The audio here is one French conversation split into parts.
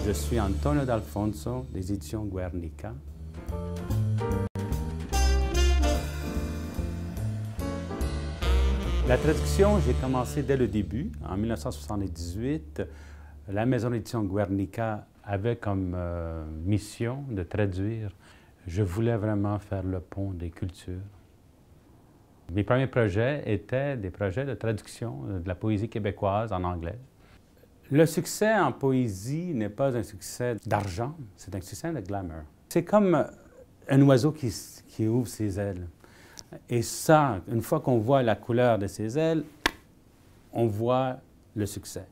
Je suis Antonio D'Alfonso des éditions Guernica. La traduction, j'ai commencé dès le début. En 1978, la maison d'édition Guernica avait comme mission de traduire. Je voulais vraiment faire le pont des cultures. Mes premiers projets étaient des projets de traduction de la poésie québécoise en anglais. Le succès en poésie n'est pas un succès d'argent, c'est un succès de glamour. C'est comme un oiseau qui ouvre ses ailes. Et ça, une fois qu'on voit la couleur de ses ailes, on voit le succès.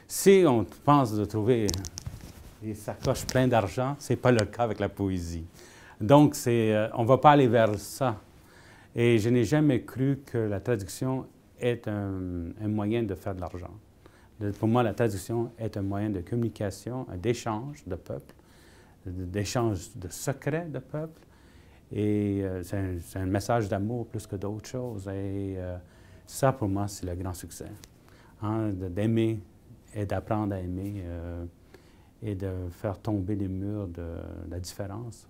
Si on pense de trouver des sacoches pleines d'argent, ce n'est pas le cas avec la poésie. Donc, on ne va pas aller vers ça. Et je n'ai jamais cru que la traduction est un moyen de faire de l'argent. Pour moi, la traduction est un moyen de communication, d'échange de peuple, d'échange de secrets de peuple. Et c'est un message d'amour plus que d'autres choses. Et ça, pour moi, c'est le grand succès. Hein, d'aimer et d'apprendre à aimer et de faire tomber les murs de la différence.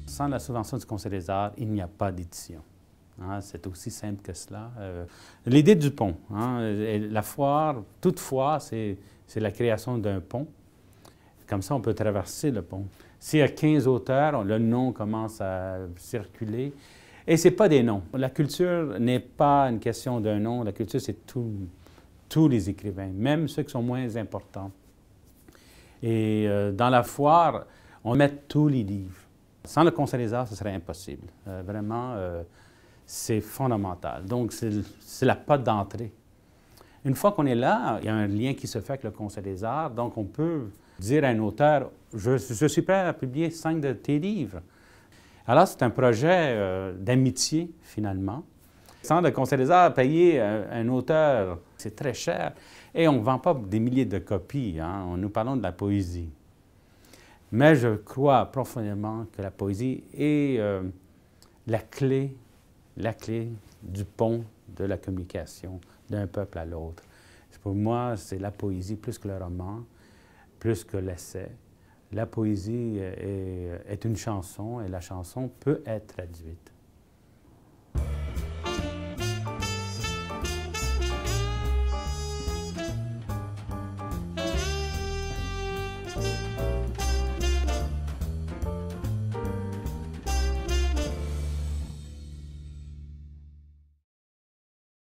Sans la subvention du Conseil des arts, il n'y a pas d'édition. Hein, c'est aussi simple que cela. L'idée du pont, hein, la foire, toute foire, c'est la création d'un pont. Comme ça, on peut traverser le pont. S'il y a 15 auteurs, le nom commence à circuler. Et ce n'est pas des noms. La culture n'est pas une question d'un nom. La culture, c'est tous les écrivains, même ceux qui sont moins importants. Et dans la foire, on met tous les livres. Sans le Conseil des arts, ce serait impossible. Vraiment, c'est fondamental. Donc, c'est la porte d'entrée. Une fois qu'on est là, il y a un lien qui se fait avec le Conseil des arts. Donc, on peut dire à un auteur, je suis prêt à publier 5 de tes livres. Alors, c'est un projet d'amitié, finalement. Sans le Conseil des arts, payer un auteur, c'est très cher. Et on ne vend pas des milliers de copies. Hein? Nous parlons de la poésie. Mais je crois profondément que la poésie est la clé du pont de la communication d'un peuple à l'autre. Pour moi, c'est la poésie plus que le roman, plus que l'essai. La poésie est une chanson et la chanson peut être traduite.